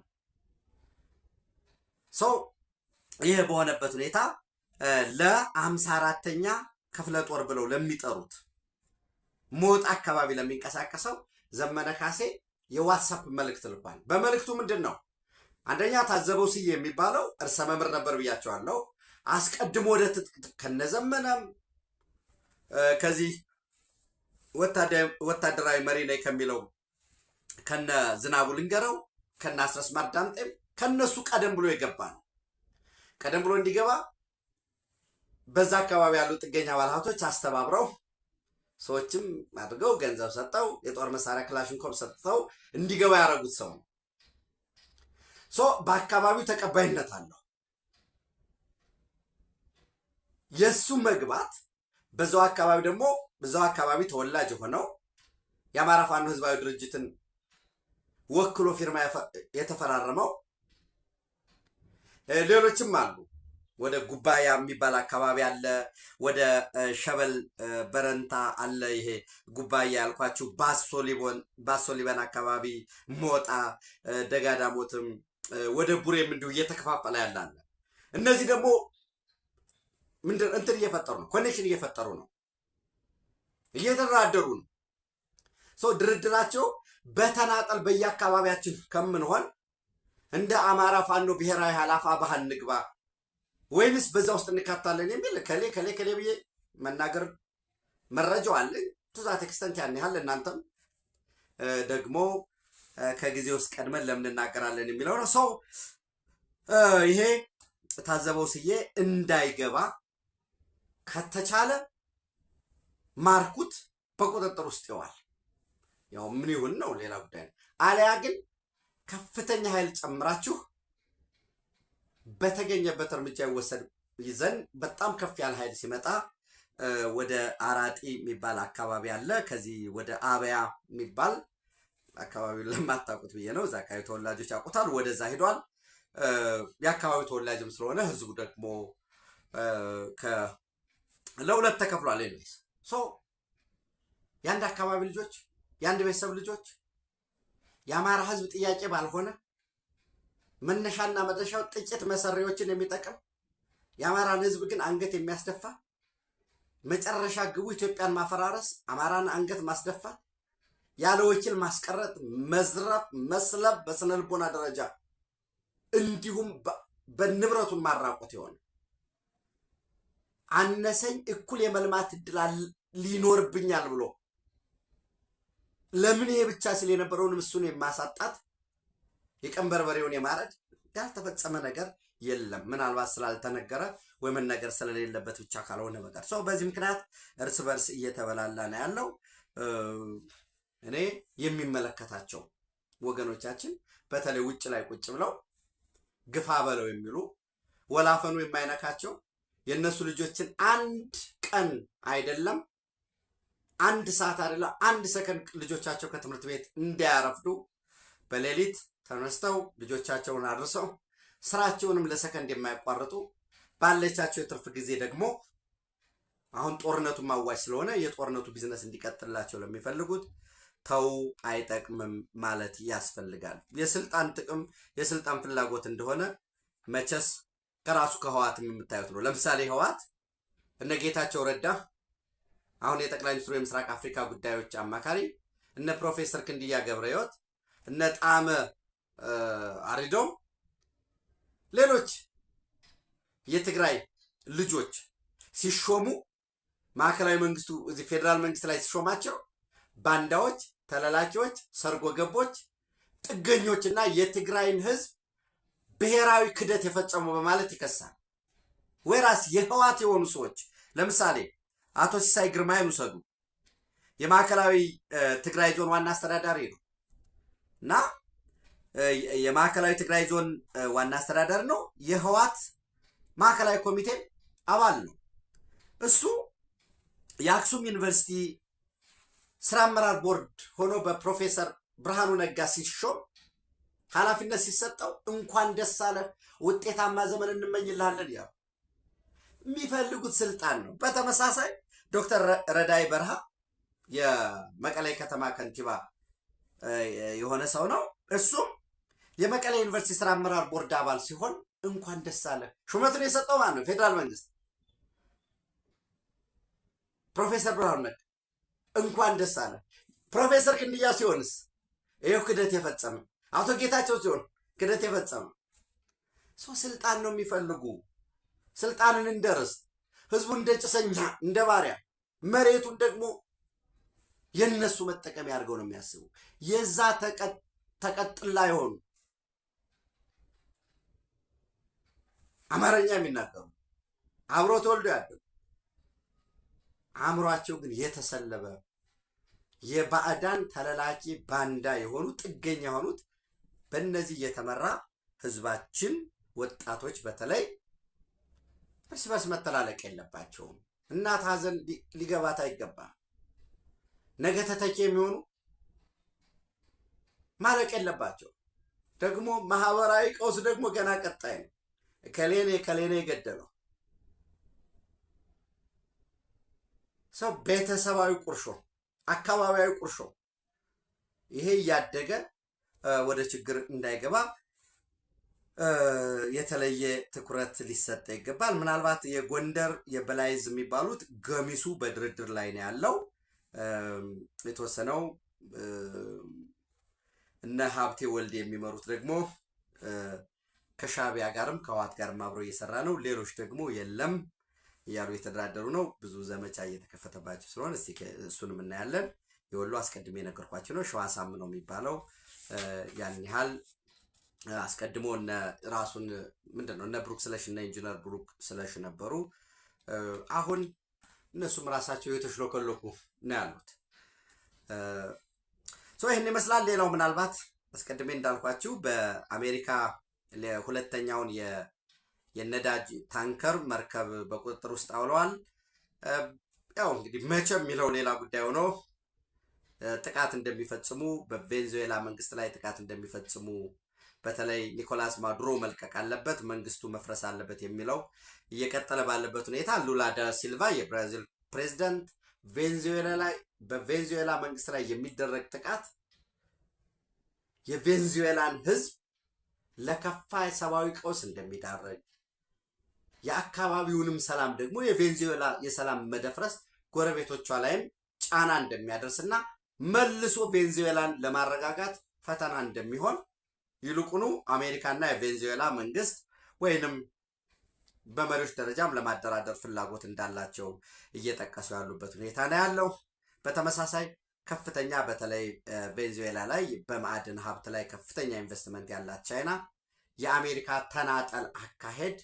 ይህ በሆነበት ሁኔታ ለ54ኛ ክፍለ ጦር ብለው ለሚጠሩት ሞጣ አካባቢ ለሚንቀሳቀሰው ዘመነ ካሴ የዋትስአፕ መልእክት ልኳል። በመልእክቱ ምንድን ነው? አንደኛ ታዘበው ስዬ የሚባለው እርሰ መምህር ነበር ብያቸዋለሁ። አስቀድሞ ወደ ትጥቅ ከነዘመነም ከዚህ ወታደራዊ መሪ ላይ ከሚለው ከነ ዝናቡ ልንገረው ከነ አስረስ ማርዳምጤም ከነሱ ቀደም ብሎ የገባ ነው። ቀደም ብሎ እንዲገባ በዛ አካባቢ ያሉ ጥገኛ ባለሀብቶች አስተባብረው ሰዎችም አድርገው ገንዘብ ሰጠው የጦር መሳሪያ ክላሽንኮቭ ሰጥተው እንዲገባ ያደረጉት ሰው ነው። በአካባቢው ተቀባይነት አለው። የሱ መግባት በዛው አካባቢ ደግሞ በዛው አካባቢ ተወላጅ ሆነው የአማራ ፋኖ ህዝባዊ ድርጅትን ወክሎ ፊርማ የተፈራረመው ሌሎችም አሉ። ወደ ጉባያ የሚባል አካባቢ አለ። ወደ ሸበል በረንታ አለ። ይሄ ጉባያ ያልኳችሁ ባሶሊበን አካባቢ ሞጣ ደጋዳሞትም ወደ ቡሬም እንዲሁ እየተከፋፈለ ያላለ። እነዚህ ደግሞ ምንድን እንትን እየፈጠሩ ነው፣ ኮኔክሽን እየፈጠሩ ነው፣ እየተደራደሩ ነው። ድርድራቸው በተናጠል በየአካባቢያችን ከምንሆን እንደ አማራ ፋኖ ብሔራዊ ኃላፊ ባህል ንግባ ወይንስ በዛ ውስጥ እንካታለን የሚል ከሌ ብዬ መናገር መረጃው አለኝ። ቱዛት ኤክስተንት ያን ያህል እናንተም ደግሞ ከጊዜ ውስጥ ቀድመን ለምን እናገራለን የሚለው ነው። ይሄ ታዘበው ስዬ እንዳይገባ ከተቻለ ማርኩት፣ በቁጥጥር ውስጥ ይዋል። ያው ምን ይሁን ነው ሌላ ጉዳይ። አለያ ግን ከፍተኛ ኃይል ጨምራችሁ በተገኘበት እርምጃ ይወሰድ ይዘን በጣም ከፍ ያለ ኃይል ሲመጣ ወደ አራጢ የሚባል አካባቢ አለ። ከዚህ ወደ አበያ የሚባል አካባቢውን ለማታውቁት ብዬ ነው። እዛ አካባቢ ተወላጆች ያውቁታል። ወደዛ ሄዷል። የአካባቢው ተወላጅም ስለሆነ ህዝቡ ደግሞ ለሁለት ተከፍሏል። ኤኒዌይስ የአንድ አካባቢ ልጆች የአንድ ቤተሰብ ልጆች የአማራ ህዝብ ጥያቄ ባልሆነ መነሻና መድረሻው ጥቂት መሰሪዎችን የሚጠቅም የአማራን ህዝብ ግን አንገት የሚያስደፋ መጨረሻ ግቡ ኢትዮጵያን ማፈራረስ፣ አማራን አንገት ማስደፋት፣ ያለ ወኪል ማስቀረጥ፣ መዝረፍ፣ መስለብ፣ በስነ ልቦና ደረጃ እንዲሁም በንብረቱን ማራቆት የሆነ አነሰኝ እኩል የመልማት እድል ሊኖርብኛል ብሎ ለምን ይሄ ብቻ ሲል የነበረውን እሱን የማሳጣት የቀን በርበሬውን የማረድ ያልተፈጸመ ነገር የለም። ምናልባት ስላልተነገረ ወይ መነገር ስለሌለበት ብቻ ካልሆነ በቀር ሰው በዚህ ምክንያት እርስ በርስ እየተበላላ ነው ያለው። እኔ የሚመለከታቸው ወገኖቻችን በተለይ ውጭ ላይ ቁጭ ብለው ግፋ በለው የሚሉ ወላፈኑ የማይነካቸው የእነሱ ልጆችን አንድ ቀን አይደለም አንድ ሰዓት አይደለም አንድ ሰከንድ ልጆቻቸው ከትምህርት ቤት እንዳያረፍዱ በሌሊት ተነስተው ልጆቻቸውን አድርሰው ስራቸውንም ለሰከንድ የማያቋርጡ ባለቻቸው የትርፍ ጊዜ ደግሞ አሁን ጦርነቱ ማዋጅ ስለሆነ የጦርነቱ ቢዝነስ እንዲቀጥላቸው ለሚፈልጉት ተው አይጠቅምም ማለት ያስፈልጋል። የስልጣን ጥቅም የስልጣን ፍላጎት እንደሆነ መቸስ ከራሱ ከህዋት የምታዩት ነው። ለምሳሌ ህዋት እነ ጌታቸው ረዳ አሁን የጠቅላይ ሚኒስትሩ የምስራቅ አፍሪካ ጉዳዮች አማካሪ እነ ፕሮፌሰር ክንድያ ገብረሕይወት እነ ጣመ አሪዶም ሌሎች የትግራይ ልጆች ሲሾሙ ማዕከላዊ መንግስቱ እዚህ ፌዴራል መንግስት ላይ ሲሾማቸው ባንዳዎች፣ ተላላኪዎች፣ ሰርጎ ገቦች፣ ጥገኞችና የትግራይን ህዝብ ብሔራዊ ክደት የፈጸሙ በማለት ይከሳል። ወይራስ የህዋት የሆኑ ሰዎች ለምሳሌ አቶ ሲሳይ ግርማይን ውሰዱ። የማዕከላዊ ትግራይ ዞን ዋና አስተዳዳሪ ነው እና የማዕከላዊ ትግራይ ዞን ዋና አስተዳዳሪ ነው። የህዋት ማዕከላዊ ኮሚቴ አባል ነው። እሱ የአክሱም ዩኒቨርሲቲ ስራ አመራር ቦርድ ሆኖ በፕሮፌሰር ብርሃኑ ነጋ ሲሾም ኃላፊነት ሲሰጠው እንኳን ደስ አለ ውጤታማ ዘመን እንመኝልሃለን ያው የሚፈልጉት ስልጣን ነው። በተመሳሳይ ዶክተር ረዳይ በርሃ የመቀሌ ከተማ ከንቲባ የሆነ ሰው ነው። እሱም የመቀሌ ዩኒቨርሲቲ ስራ አመራር ቦርድ አባል ሲሆን እንኳን ደስ አለ ሹመቱን የሰጠው ማን ነው? ፌዴራል መንግስት ፕሮፌሰር ብርሃኑ ነጋ እንኳን ደስ አለ። ፕሮፌሰር ክንድያ ሲሆንስ ይሄው ክደት የፈጸመ አቶ ጌታቸው ሲሆን ክደት የፈጸመ ሰው ስልጣን ነው የሚፈልጉ። ስልጣንን እንደርስ ህዝቡ እንደ ጭሰኛ እንደ ባሪያ መሬቱን ደግሞ የነሱ መጠቀሚያ አድርገው ነው የሚያስቡ። የዛ ተቀጥላ የሆኑ አማርኛ የሚናገሩ አብሮ ተወልዶ ያደጉ አእምሯቸው ግን የተሰለበ የባዕዳን ተለላኪ ባንዳ የሆኑ ጥገኛ የሆኑት በእነዚህ እየተመራ ህዝባችን ወጣቶች በተለይ እርስ በርስ መተላለቅ የለባቸውም። እናት ሀዘን ሊገባት አይገባም። ነገ ተተኪ የሚሆኑ ማለቅ የለባቸው። ደግሞ ማህበራዊ ቀውስ ደግሞ ገና ቀጣይ ነው። ከሌኔ የገደለው ሰው ቤተሰባዊ ቁርሾ፣ አካባቢያዊ ቁርሾ ይሄ እያደገ ወደ ችግር እንዳይገባ የተለየ ትኩረት ሊሰጠ ይገባል። ምናልባት የጎንደር የበላይዝ የሚባሉት ገሚሱ በድርድር ላይ ነው ያለው። የተወሰነው እነ ሀብቴ ወልድ የሚመሩት ደግሞ ከሻዕቢያ ጋርም ከህወሓት ጋርም አብሮ እየሰራ ነው። ሌሎች ደግሞ የለም እያሉ የተደራደሩ ነው። ብዙ ዘመቻ እየተከፈተባቸው ስለሆነ እስቲ እሱንም እናያለን። የወሎ አስቀድሜ የነገርኳቸው ነው። ሸዋሳም ነው የሚባለው ያን ያህል አስቀድሞ እነ ራሱን ምንድነው እነ ብሩክ ስለሽ እና ኢንጂነር ብሩክ ስለሽ ነበሩ። አሁን እነሱም ራሳቸው የተሽሎከሎኩ ነው ያሉት። ይህን ይመስላል። ሌላው ምናልባት አስቀድሜ እንዳልኳችሁ በአሜሪካ ሁለተኛውን የነዳጅ ታንከር መርከብ በቁጥጥር ውስጥ አውለዋል። ያው እንግዲህ መቼ የሚለው ሌላ ጉዳይ ሆኖ ጥቃት እንደሚፈጽሙ በቬንዙዌላ መንግስት ላይ ጥቃት እንደሚፈጽሙ በተለይ ኒኮላስ ማዱሮ መልቀቅ አለበት፣ መንግስቱ መፍረስ አለበት የሚለው እየቀጠለ ባለበት ሁኔታ ሉላ ዳ ሲልቫ የብራዚል ፕሬዝዳንት በቬንዙዌላ መንግስት ላይ የሚደረግ ጥቃት የቬንዙዌላን ህዝብ ለከፋ የሰብአዊ ቀውስ እንደሚዳረግ የአካባቢውንም ሰላም ደግሞ የቬንዙዌላ የሰላም መደፍረስ ጎረቤቶቿ ላይም ጫና እንደሚያደርስና መልሶ ቬንዙዌላን ለማረጋጋት ፈተና እንደሚሆን ይልቁኑ አሜሪካና የቬንዙዌላ መንግስት ወይንም በመሪዎች ደረጃም ለማደራደር ፍላጎት እንዳላቸው እየጠቀሱ ያሉበት ሁኔታ ነው ያለው። በተመሳሳይ ከፍተኛ በተለይ ቬንዙዌላ ላይ በማዕድን ሀብት ላይ ከፍተኛ ኢንቨስትመንት ያላት ቻይና የአሜሪካ ተናጠል አካሄድ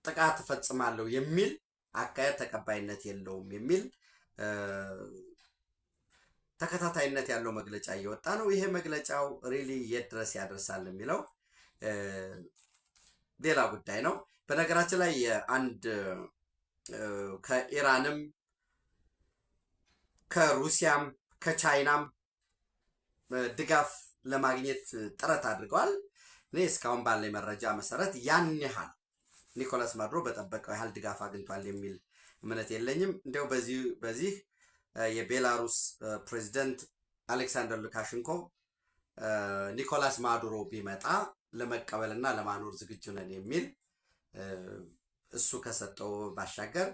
ጥቃት እፈጽማለሁ የሚል አካሄድ ተቀባይነት የለውም የሚል ተከታታይነት ያለው መግለጫ እየወጣ ነው። ይሄ መግለጫው ሪሊ የት ድረስ ያደርሳል የሚለው ሌላ ጉዳይ ነው። በነገራችን ላይ አንድ ከኢራንም ከሩሲያም ከቻይናም ድጋፍ ለማግኘት ጥረት አድርገዋል። እኔ እስካሁን ባለኝ መረጃ መሰረት ያን ያህል ኒኮላስ ማዱሮ በጠበቀው ያህል ድጋፍ አግኝቷል የሚል እምነት የለኝም። እንዲያው በዚህ የቤላሩስ ፕሬዚደንት አሌክሳንደር ሉካሽንኮ ኒኮላስ ማዱሮ ቢመጣ ለመቀበልና ለማኖር ዝግጁ ነን የሚል እሱ ከሰጠው ባሻገር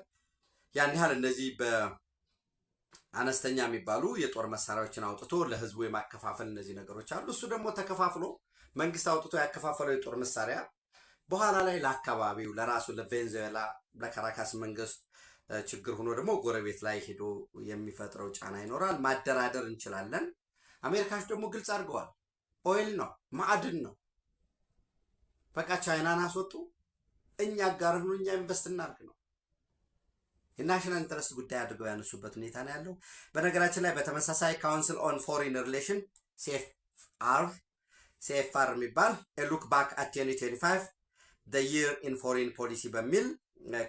ያን ያህል እነዚህ በአነስተኛ የሚባሉ የጦር መሳሪያዎችን አውጥቶ ለህዝቡ የማከፋፈል እነዚህ ነገሮች አሉ። እሱ ደግሞ ተከፋፍሎ መንግስት አውጥቶ ያከፋፈለው የጦር መሳሪያ በኋላ ላይ ለአካባቢው ለራሱ ለቬንዙዌላ ለካራካስ መንግስት ችግር ሆኖ ደግሞ ጎረቤት ላይ ሄዶ የሚፈጥረው ጫና ይኖራል። ማደራደር እንችላለን። አሜሪካዎች ደግሞ ግልጽ አድርገዋል። ኦይል ነው፣ ማዕድን ነው። በቃ ቻይናን አስወጡ፣ እኛ ጋር ነው፣ እኛ ኢንቨስት እናድርግ ነው። የናሽናል ኢንተረስት ጉዳይ አድርገው ያነሱበት ሁኔታ ነው ያለው። በነገራችን ላይ በተመሳሳይ ካውንስል ኦን ፎሪን ሪሌሽን ሲኤፍአር የሚባል ሉክ ባክ አት 2025 the year in foreign policy በሚል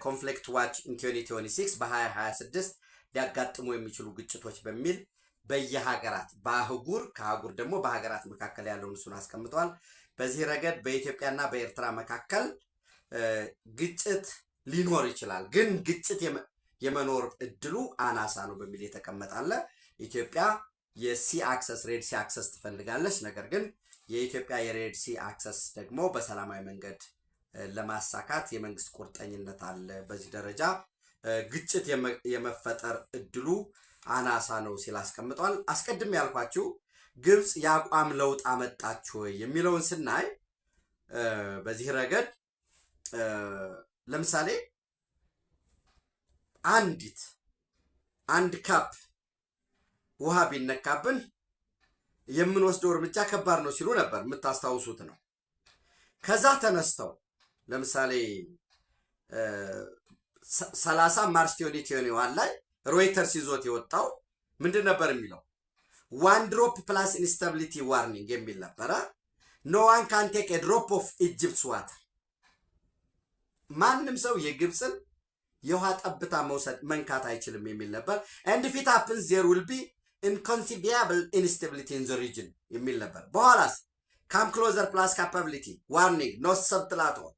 ኮንፍሊክት ዋች ኢን 2026 በ2026 ሊያጋጥሙ የሚችሉ ግጭቶች በሚል በየሀገራት በአህጉር ከአህጉር ደግሞ በሀገራት መካከል ያለውን እሱን አስቀምጠዋል። በዚህ ረገድ በኢትዮጵያና በኤርትራ መካከል ግጭት ሊኖር ይችላል፣ ግን ግጭት የመኖር እድሉ አናሳ ነው በሚል የተቀመጣለ። ኢትዮጵያ የሲ አክሰስ ሬድ ሲ አክሰስ ትፈልጋለች። ነገር ግን የኢትዮጵያ የሬድ ሲ አክሰስ ደግሞ በሰላማዊ መንገድ ለማሳካት የመንግስት ቁርጠኝነት አለ። በዚህ ደረጃ ግጭት የመፈጠር እድሉ አናሳ ነው ሲል አስቀምጧል። አስቀድም ያልኳችሁ ግብጽ የአቋም ለውጥ አመጣች ወይ የሚለውን ስናይ በዚህ ረገድ ለምሳሌ አንድ ካፕ ውሃ ቢነካብን የምንወስደው እርምጃ ከባድ ነው ሲሉ ነበር፣ የምታስታውሱት ነው። ከዛ ተነስተው ለምሳሌ 30 ማርች 2021 ላይ ሮይተርስ ይዞት የወጣው ምንድን ነበር የሚለው? ዋን ድሮፕ ፕላስ ኢንስታቢሊቲ ዋርኒንግ የሚል ነበረ። ኖ ዋን ካን ቴክ ኤ ድሮፕ ኦፍ ኢጅፕትስ ዋተር፣ ማንም ሰው የግብፅን የውሃ ጠብታ መውሰድ መንካት አይችልም የሚል ነበር። ኤንድ ኢፍ ኢት ሃፕንስ ዜር ዊል ቢ ኢንኮንሲቪያብል ኢንስታቢሊቲ ኢን ዘ ሪጅን የሚል ነበር። በኋላስ ካም ክሎዘር ፕላስ ካፓቢሊቲ ዋርኒንግ ኖት ሰብትላቶን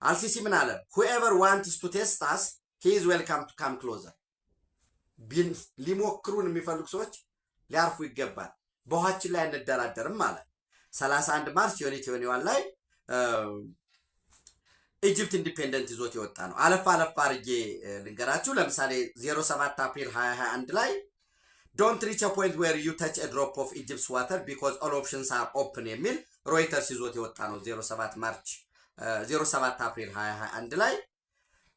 አልሲሲ ምን አለ? ሁኤቨር ዋንትስ ቱ ቴስት አስ ሂ ኢዝ ዌልካም ቱ ካም ክሎዘር። ሊሞክሩን የሚፈልጉ ሰዎች ሊያርፉ ይገባል፣ በውሃችን ላይ አንደራደርም ማለት 31 ማርች 2021 ላይ ኢጅፕት ኢንዲፔንደንት ይዞት የወጣ ነው። አለፍ አርጌ ልንገራችሁ። ለምሳሌ 07 አፕሪል 2021 ላይ ዶንት ሪች አ ፖይንት ዌር ዩ ተች አ ድሮፕ ኦፍ ኢጅፕትስ ዋተር ቢኮዝ ኦል ኦፕሽንስ አር ኦፕን የሚል ሮይተርስ ይዞት የወጣ ነው። 07 አፕሪል 2021 ላይ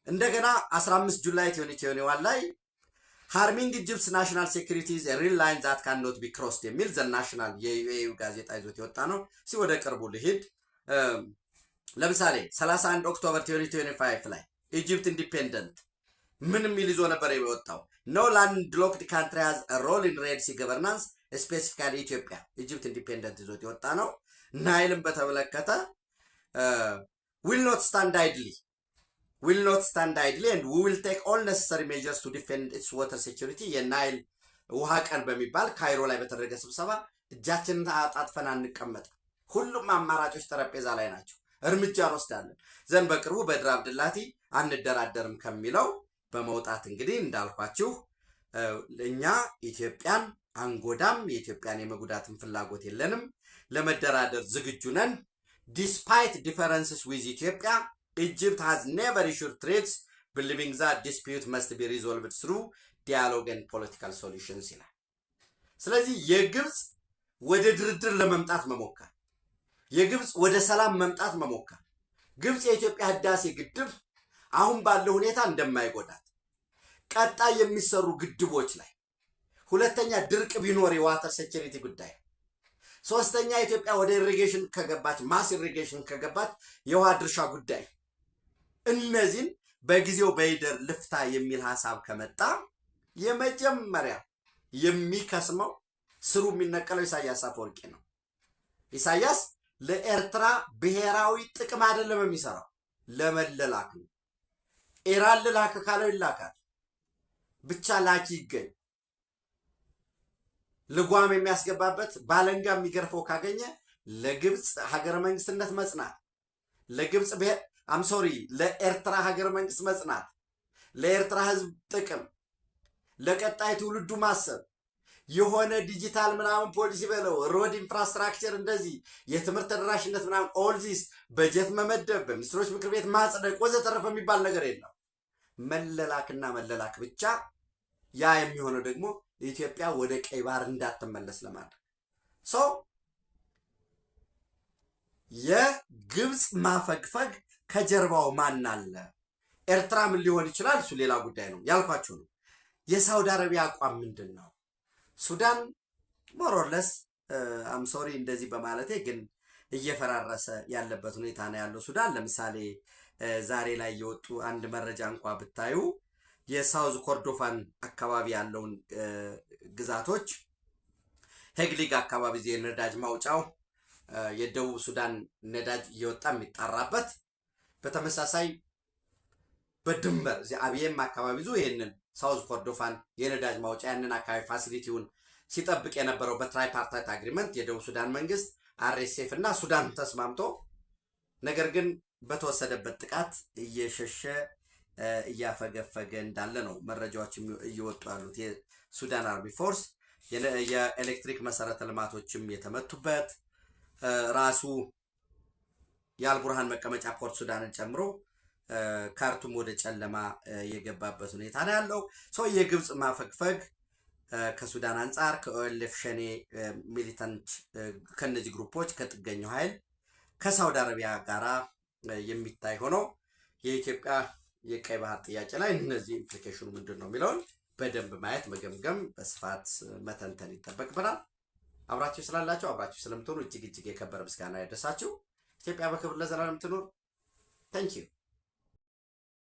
እንደገና 15 ጁላይ 2021 ላይ ሃርሚንግ ኢጅፕትስ ናሽናል ሴኩሪቲ ኢዝ ኤ ሪል ላይን ዛት ካን ኖት ቢ ክሮስድ የሚል ዘ ናሽናል የዩኤዩ ጋዜጣ ይዞት የወጣ ነው። ወደ ቅርቡ ልሂድ። ለምሳሌ 31 ኦክቶበር 2025 ላይ ኢጅፕት ኢንዲፔንደንት ምን የሚል ይዞ ነበር የወጣው? ኖ ላንድ ሎክድ ካንትሪ ሃዝ አ ሮል ኢን ሬድ ሲ ገቨርናንስ ስፔሲፊካሊ ኢትዮጵያ። ኢጅፕት ኢንዲፔንደንት ይዞት የወጣ ነው። ናይልን በተመለከተ ዊል ኖት ስታንድ አይድሊ ኤንድ ዊ ዊል ቴክ ኦል ነሰሰሪ ሜጀርስ ቱ ዲፌንድ ኢትስ ዋተር ሴኩሪቲ። የናይል ውሃ ቀን በሚባል ካይሮ ላይ በተደረገ ስብሰባ እጃችንን አጣጥፈን አንቀመጥ፣ ሁሉም አማራጮች ጠረጴዛ ላይ ናቸው፣ እርምጃ እንወስዳለን ዘንድ በቅርቡ በድር አብድላቲ አንደራደርም ከሚለው በመውጣት እንግዲህ እንዳልኳችሁ እኛ ኢትዮጵያን አንጎዳም፣ የኢትዮጵያን የመጉዳትን ፍላጎት የለንም፣ ለመደራደር ዝግጁ ነን። ዲስፓይት ዲፈረንስስ ዊዝ ኢትዮጵያ ኢጅፕት ሃዝ ኔቨር ኢሹድ ትሬትስ ቢሊቪንግ ዛት ዲስፒዩት መስት ቢ ሪዞልቭድ ስሩ ዲያሎግ ኤንድ ፖለቲካል ሶሉሽንስ ይላል። ስለዚህ የግብፅ ወደ ድርድር ለመምጣት መሞከር፣ የግብፅ ወደ ሰላም መምጣት መሞከር፣ ግብፅ የኢትዮጵያ ህዳሴ ግድብ አሁን ባለው ሁኔታ እንደማይጎዳት፣ ቀጣይ የሚሰሩ ግድቦች ላይ፣ ሁለተኛ ድርቅ ቢኖር የዋተር ሴኪሪቲ ጉዳይ፣ ሶስተኛ ኢትዮጵያ ወደ ኢሪጌሽን ከገባች ማስ ኢሪጌሽን ከገባች የውሃ ድርሻ ጉዳይ፣ እነዚህን በጊዜው በይደር ልፍታ የሚል ሀሳብ ከመጣ የመጀመሪያ የሚከስመው ስሩ የሚነቀለው ኢሳያስ አፈወርቂ ነው። ኢሳያስ ለኤርትራ ብሔራዊ ጥቅም አይደለም የሚሰራው፣ ለመለላክ ነው። ኢራን ልላክ ካለው ይላካል፣ ብቻ ላኪ ይገኝ። ልጓም የሚያስገባበት ባለንጋ የሚገርፈው ካገኘ ለግብፅ ሀገረ መንግስትነት መጽናት፣ ለግብፅ ለኤርትራ ሀገረ መንግስት መጽናት፣ ለኤርትራ ህዝብ ጥቅም፣ ለቀጣይ ትውልዱ ማሰብ፣ የሆነ ዲጂታል ምናምን ፖሊሲ በለው ሮድ ኢንፍራስትራክቸር እንደዚህ የትምህርት ተደራሽነት ምናምን ኦልዚስ በጀት መመደብ በሚኒስትሮች ምክር ቤት ማጽደቅ ወዘተረፈ የሚባል ነገር የለም። መለላክና መለላክ ብቻ። ያ የሚሆነው ደግሞ ኢትዮጵያ ወደ ቀይ ባህር እንዳትመለስ ለማድረግ የግብፅ ማፈግፈግ ከጀርባው ማን አለ? ኤርትራ ምን ሊሆን ይችላል? እሱ ሌላ ጉዳይ ነው ያልኳችሁ ነው። የሳውዲ አረቢያ አቋም ምንድን ነው? ሱዳን ሞሮለስ አምሶሪ እንደዚህ በማለቴ ግን እየፈራረሰ ያለበት ሁኔታ ነው ያለው። ሱዳን ለምሳሌ ዛሬ ላይ የወጡ አንድ መረጃ እንኳ ብታዩ የሳውዝ ኮርዶፋን አካባቢ ያለውን ግዛቶች ሄግሊግ አካባቢ የነዳጅ ማውጫው የደቡብ ሱዳን ነዳጅ እየወጣ የሚጣራበት፣ በተመሳሳይ በድንበር አብየም አካባቢ ይሄንን ሳውዝ ኮርዶፋን የነዳጅ ማውጫ ያንን አካባቢ ፋሲሊቲውን ሲጠብቅ የነበረው በትራይፓርታይት አግሪመንት የደቡብ ሱዳን መንግስት አርኤስኤፍ እና ሱዳን ተስማምቶ፣ ነገር ግን በተወሰደበት ጥቃት እየሸሸ እያፈገፈገ እንዳለ ነው መረጃዎች እየወጡ ያሉት። የሱዳን አርሚ ፎርስ የኤሌክትሪክ መሰረተ ልማቶችም የተመቱበት፣ ራሱ የአልቡርሃን መቀመጫ ፖርት ሱዳንን ጨምሮ ካርቱም ወደ ጨለማ የገባበት ሁኔታ ነው ያለው። የግብፅ ማፈግፈግ ከሱዳን አንጻር ከኦኤልኤፍ ሸኔ ሚሊታንት ከነዚህ ግሩፖች ከጥገኛው ኃይል ከሳውዲ አረቢያ ጋራ የሚታይ ሆኖ የኢትዮጵያ የቀይ ባህር ጥያቄ ላይ እነዚህ ኢምፕሊኬሽኑ ምንድን ነው የሚለውን በደንብ ማየት መገምገም በስፋት መተንተን ይጠበቅብናል። አብራችሁ ስላላችሁ አብራችሁ ስለምትሆኑ እጅግ እጅግ የከበረ ምስጋና ያደርሳችሁ። ኢትዮጵያ በክብር ለዘላለም ትኑር። ታንኪዩ